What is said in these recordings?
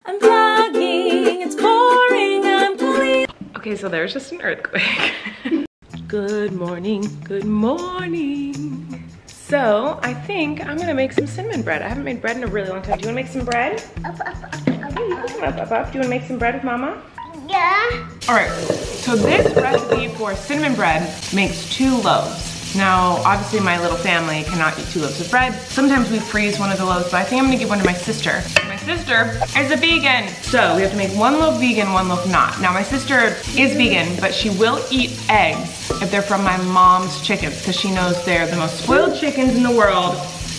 I'm vlogging, it's boring, I'm Colleen. Okay, so there's just an earthquake. Good morning, good morning. So I think I'm gonna make some cinnamon bread. I haven't made bread in a really long time. Do you wanna make some bread? Up. Do you wanna make some bread with mama? Yeah. All right, so this recipe for cinnamon bread makes 2 loaves. Now, obviously my little family cannot eat 2 loaves of bread. Sometimes we freeze one of the loaves, but I think I'm gonna give one to my sister. My sister is a vegan. So we have to make 1 loaf vegan, 1 loaf not. Now my sister is vegan, but she will eat eggs if they're from my mom's chickens, because she knows they're the most spoiled chickens in the world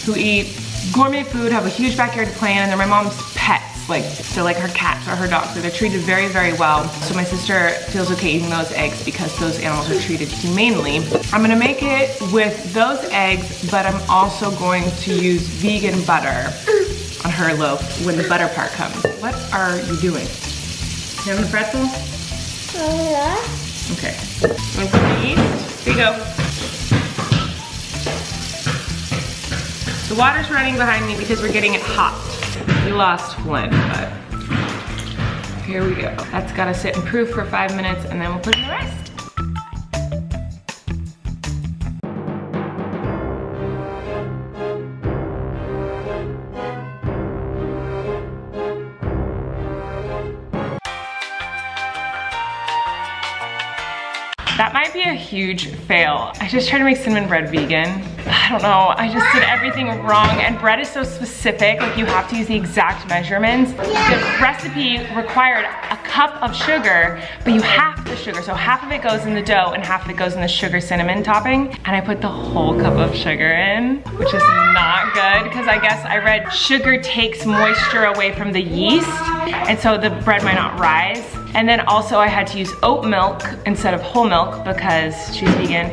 who eat gourmet food, have a huge backyard to play in, and they're my mom's pets. Like, they're like her cats or her dogs, so they're treated very, very well. So my sister feels okay eating those eggs because those animals are treated humanely. I'm gonna make it with those eggs, but I'm also going to use vegan butter on her loaf when the butter part comes. What are you doing? You having a pretzel? Yeah. Okay. Want to put the yeast? Here you go. The water's running behind me because we're getting it hot. We lost Flynn, but here we go. That's gotta sit and proof for 5 minutes and then we'll put in the rest. That might be a huge fail. I just tried to make cinnamon bread vegan. I don't know, I just did everything wrong, and bread is so specific, like you have to use the exact measurements. The recipe required a cup of sugar, but you half the sugar, so half of it goes in the dough and half of it goes in the sugar cinnamon topping, and I put the whole cup of sugar in, which is not good, because I guess I read sugar takes moisture away from the yeast, and so the bread might not rise. And then also I had to use oat milk instead of whole milk because she's vegan.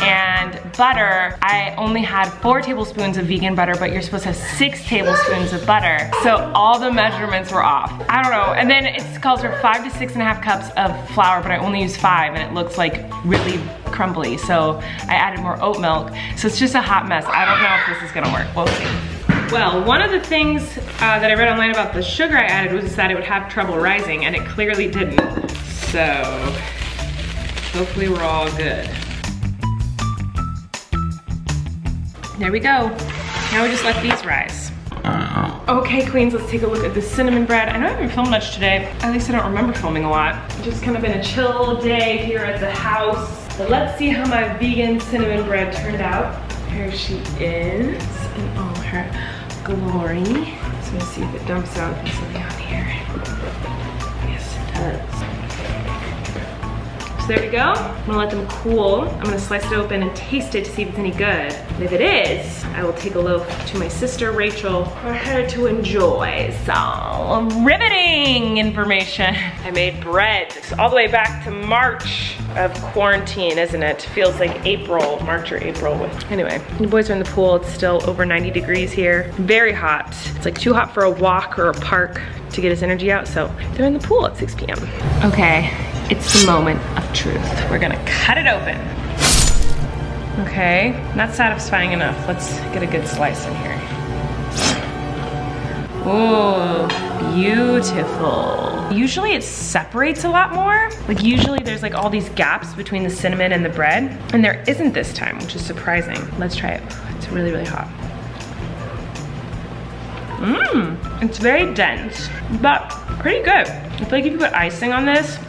And butter, I only had 4 tablespoons of vegan butter, but you're supposed to have 6 tablespoons of butter. So all the measurements were off. I don't know. And then it calls for 5 to 6.5 cups of flour, but I only used 5 and it looks like really crumbly. So I added more oat milk. So it's just a hot mess. I don't know if this is gonna work. We'll see. Well, one of the things that I read online about the sugar I added was that it would have trouble rising, and it clearly didn't. So, hopefully we're all good. There we go. Now we just let these rise. Okay, queens, let's take a look at the cinnamon bread. I know I haven't filmed much today. At least I don't remember filming a lot. It's just kind of been a chill day here at the house. But let's see how my vegan cinnamon bread turned out. Here she is in all her glory. So let's see if it dumps out something on here. Yes, it does. So there we go. I'm gonna let them cool. I'm gonna slice it open and taste it to see if it's any good. And if it is, I will take a loaf to my sister Rachel for her to enjoy. So, riveting information. I made bread. It's all the way back to March of quarantine, isn't it? Feels like April, March or April. Anyway, the boys are in the pool. It's still over 90 degrees here. Very hot. It's like too hot for a walk or a park to get his energy out, so they're in the pool at 6 p.m. Okay, it's the moment of truth. We're gonna cut it open. Okay, not satisfying enough. Let's get a good slice in here. Ooh, beautiful. Usually it separates a lot more. Like usually there's like all these gaps between the cinnamon and the bread, and there isn't this time, which is surprising. Let's try it. It's really, really hot. It's very dense, but pretty good. I feel like if you put icing on this,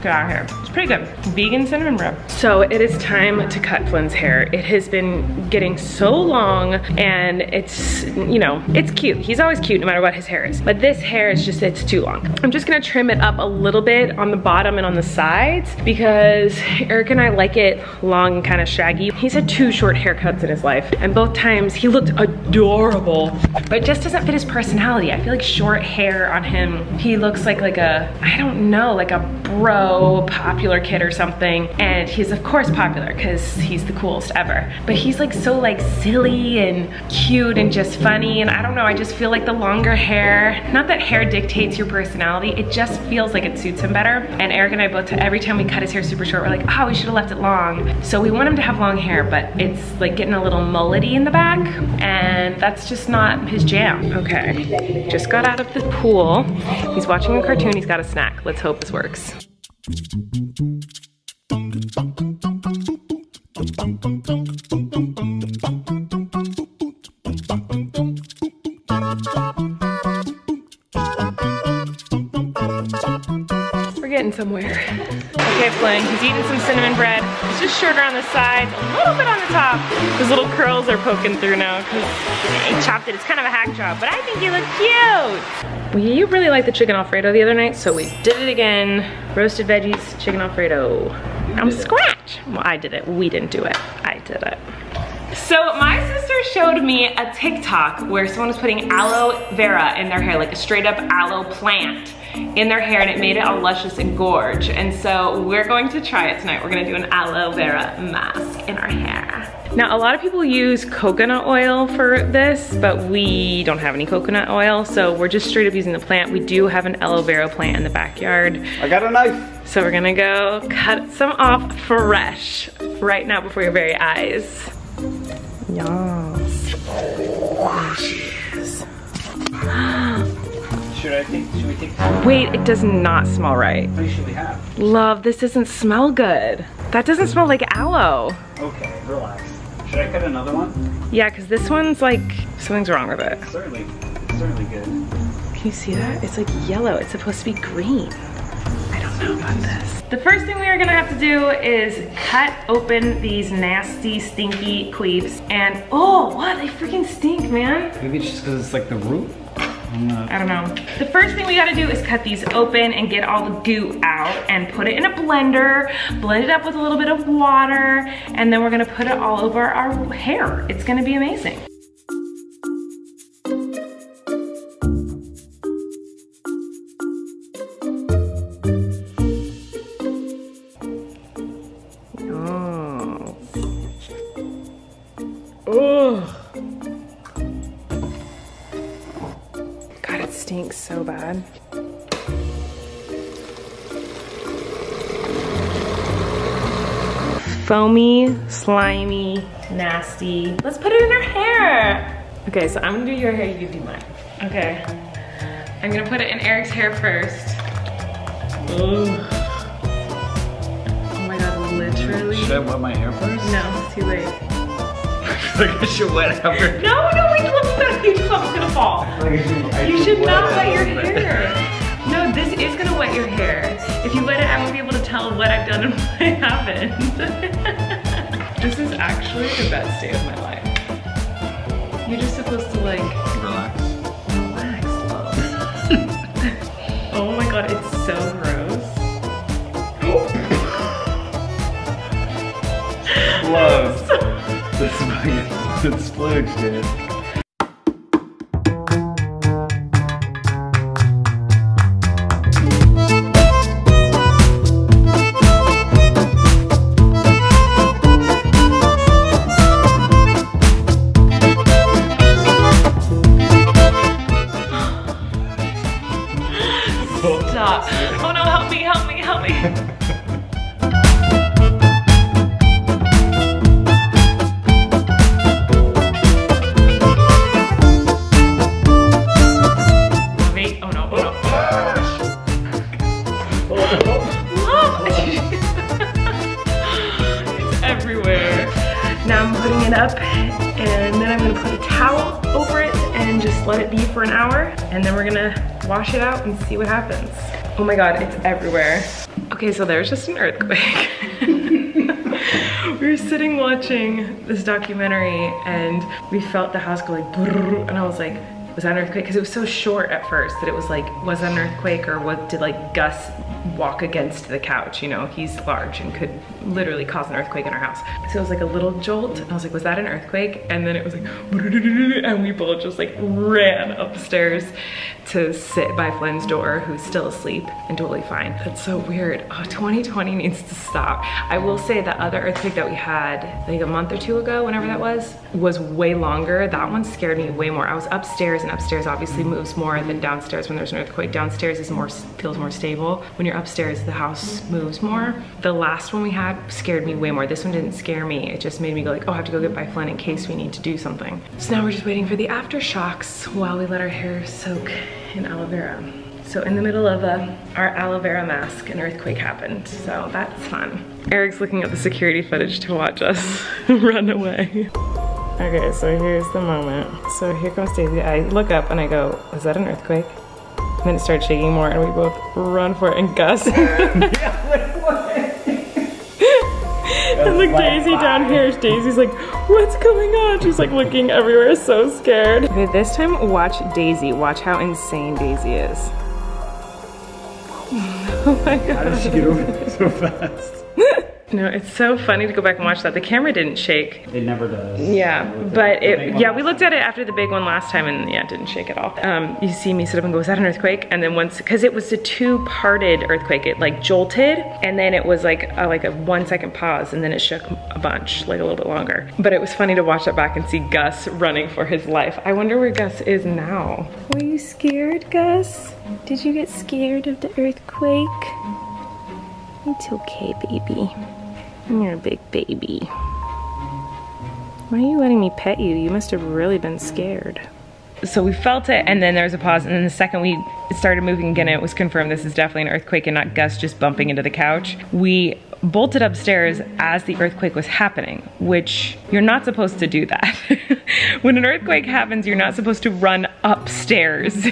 get out of here. It's pretty good. Vegan cinnamon bread. So it is time to cut Flynn's hair. It has been getting so long, and it's, you know, it's cute. He's always cute no matter what his hair is. But this hair is just, it's too long. I'm just gonna trim it up a little bit on the bottom and on the sides because Eric and I like it long and kind of shaggy. He's had 2 short haircuts in his life, and both times he looked adorable, but it just doesn't fit his personality. I feel like short hair on him, he looks like a, I don't know, like a bro pop popular kid or something, and he's of course popular because he's the coolest ever. But he's like so like silly and cute and just funny, and I don't know, I just feel like the longer hair, not that hair dictates your personality, it just feels like it suits him better. And Eric and I both, every time we cut his hair super short, we're like, oh, we should have left it long. So we want him to have long hair, but it's like getting a little mullety in the back, and that's just not his jam. Okay, just got out of the pool. He's watching a cartoon, he's got a snack. Let's hope this works. We're getting somewhere. Okay, Flynn, he's eating some cinnamon bread. It's just shorter on the sides, a little bit on the top. His little curls are poking through now because he chopped it. It's kind of a hack job, but I think you look cute. Well, you really liked the chicken Alfredo the other night, so we did it again. Roasted veggies, chicken Alfredo from scratch. Well, I did it. We didn't do it. I did it. So my sister showed me a TikTok where someone was putting aloe vera in their hair, like a straight up aloe plant in their hair, and it made it all luscious and gorge. And so we're going to try it tonight. We're gonna do an aloe vera mask in our hair. Now, a lot of people use coconut oil for this, but we don't have any coconut oil, so we're just straight up using the plant. We do have an aloe vera plant in the backyard. I got a knife. So we're gonna go cut some off fresh right now before your very eyes. Yes. Oh, she is. Should we take? Wait, it does not smell right. What should we have? Love, this doesn't smell good. That doesn't smell like aloe. Okay, relax. Should I cut another one? Yeah, because this one's like, something's wrong with it. Certainly good. Can you see that? It's like yellow. It's supposed to be green. I don't know about this. The first thing we are gonna have to do is cut open these nasty, stinky queefs. And oh, what? They freaking stink, man. Maybe it's just because it's like the root? I don't know. The first thing we gotta do is cut these open and get all the goo out and put it in a blender, blend it up with a little bit of water, and then we're gonna put it all over our hair. It's gonna be amazing. Oh. God, it stinks so bad. Foamy, slimy, nasty. Let's put it in our hair. Okay, so I'm gonna do your hair, you do mine. Okay. I'm gonna put it in Eric's hair first. Ugh. Oh my God, literally. Should I wet my hair first? No, it's too late. Like I should wet after. No, wait, look, it's gonna fall. You should not wet your hair. No, this is gonna wet your hair. If you wet it, I won't be able to tell what I've done and what I haven't. This is actually the best day of my life. You're just supposed to like... Relax. Relax, love. Oh my God, it's so gross. Love. That's fucking splooge, dude. Stop. Oh no, help me, help me, help me. Up, and then I'm gonna put a towel over it and just let it be for an hour, and then we're gonna wash it out and see what happens. Oh my God, it's everywhere. Okay, so there's just an earthquake. We were sitting watching this documentary and we felt the house go like brrr, and I was like, was that an earthquake? Because it was so short at first that it was like, was that an earthquake, or what, did like Gus walk against the couch? You know, he's large and could literally cause an earthquake in our house. So it was like a little jolt, and I was like, was that an earthquake? And then it was like, and we both just like ran upstairs to sit by Flynn's door, who's still asleep and totally fine. That's so weird. Oh, 2020 needs to stop. I will say the other earthquake that we had like a month or two ago, whenever that was way longer. That one scared me way more. I was upstairs, and upstairs obviously moves more than downstairs when there's an earthquake. Downstairs is feels more stable. When you're upstairs, the house moves more. The last one we had scared me way more. This one didn't scare me. It just made me go like, oh, I have to go get by Flynn in case we need to do something. So now we're just waiting for the aftershocks while we let our hair soak in aloe vera. So in the middle of our aloe vera mask, an earthquake happened. So that's fun. Eric's looking at the security footage to watch us run away. Okay, so here's the moment. So here comes Daisy. I look up and I go, is that an earthquake? And then it starts shaking more, and we both run for it, and Gus. And look, Daisy down here. Daisy's like, what's going on? She's like looking everywhere, so scared. Okay, this time watch Daisy. Watch how insane Daisy is. Oh my God. How did she get over there so fast? No, it's so funny to go back and watch that. The camera didn't shake. It never does. Yeah, but yeah, we looked at it after the big one last time, and yeah, it didn't shake at all. You see me sit up and go, was that an earthquake? And then once, cause it was a 2-parted earthquake. It like jolted, and then it was like a 1-second pause, and then it shook a bunch, like a little bit longer. But it was funny to watch that back and see Gus running for his life. I wonder where Gus is now. Were you scared, Gus? Did you get scared of the earthquake? It's okay, baby. You're a big baby. Why are you letting me pet you? You must have really been scared. So we felt it, and then there was a pause, and then the second we started moving again, it was confirmed this is definitely an earthquake and not Gus just bumping into the couch. We bolted upstairs as the earthquake was happening, which you're not supposed to do that. When an earthquake happens, you're not supposed to run upstairs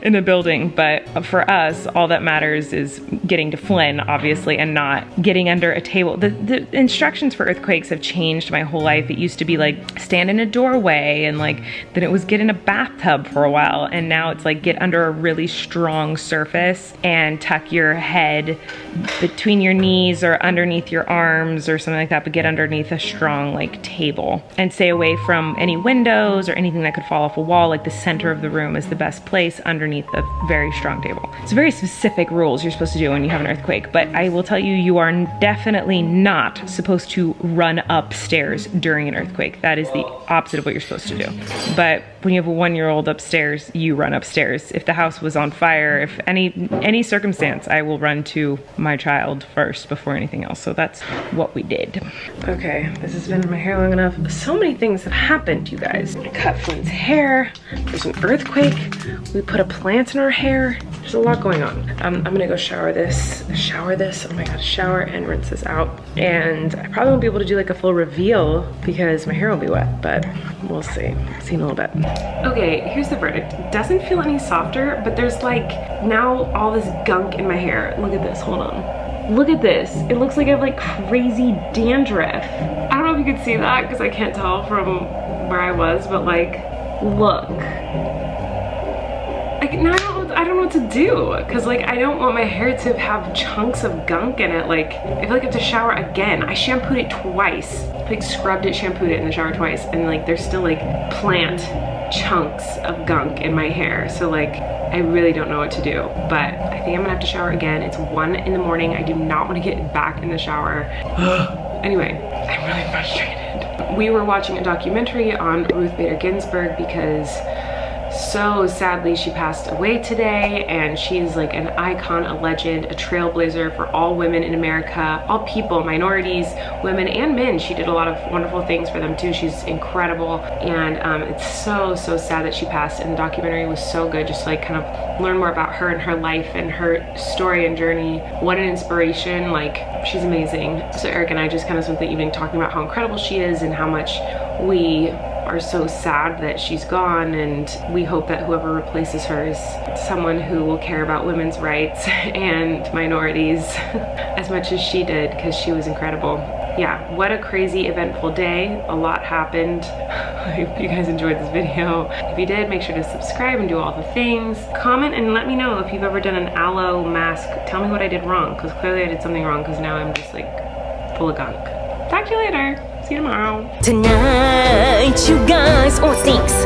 in a building, but for us, all that matters is getting to Flynn, obviously, and not getting under a table. The instructions for earthquakes have changed my whole life. It used to be like, stand in a doorway, and like, then it was get in a bathtub for a while, and now it's like, get under a really strong surface and tuck your head between your knees or underneath your arms or something like that, but get underneath a strong like table and stay away from any windows or anything that could fall off a wall. Like the center of the room is the best place underneath a very strong table. So very specific rules you're supposed to do when you have an earthquake, but I will tell you, you are definitely not supposed to run upstairs during an earthquake. That is the opposite of what you're supposed to do. But when you have a 1-year-old upstairs, you run upstairs. If the house was on fire, if any circumstance, I will run to my child first before anything else. So that's what we did. Okay, this has been my hair long enough. So many things have happened, you guys. I cut Flynn's hair. There's an earthquake. We put a plant in our hair. There's a lot going on. I'm gonna go shower this, oh my God, shower and rinse this out. And I probably won't be able to do like a full reveal because my hair will be wet, but we'll see. See in a little bit. Okay, here's the verdict. It doesn't feel any softer, but there's like now all this gunk in my hair. Look at this, hold on. Look at this. It looks like I have like crazy dandruff. I don't know if you could see that because I can't tell from where I was, but like, look. Like now I don't know what to do because like I don't want my hair to have chunks of gunk in it. Like I feel like I have to shower again. I shampooed it twice. Like scrubbed it, shampooed it in the shower twice, and like there's still like plant chunks of gunk in my hair. So like I really don't know what to do, but I think I'm gonna have to shower again. It's 1 in the morning. I do not want to get back in the shower. Anyway, I'm really frustrated. We were watching a documentary on Ruth Bader Ginsburg because so sadly she passed away today, and she's like an icon, a legend, a trailblazer for all women in America, all people, minorities, women and men. She did a lot of wonderful things for them too. She's incredible, and it's so sad that she passed, and the documentary was so good, just like kind of learn more about her and her life and her story and journey. What an inspiration, like she's amazing. So Eric and I just kind of spent the evening talking about how incredible she is and how much we are so sad that she's gone, and we hope that whoever replaces her is someone who will care about women's rights and minorities as much as she did, because she was incredible. Yeah, what a crazy, eventful day. A lot happened. I hope you guys enjoyed this video. If you did, make sure to subscribe and do all the things. Comment and let me know if you've ever done an aloe mask. Tell me what I did wrong, because clearly I did something wrong, because now I'm just like full of gunk. Talk to you later. See you tomorrow. Tonight, you guys all stinks.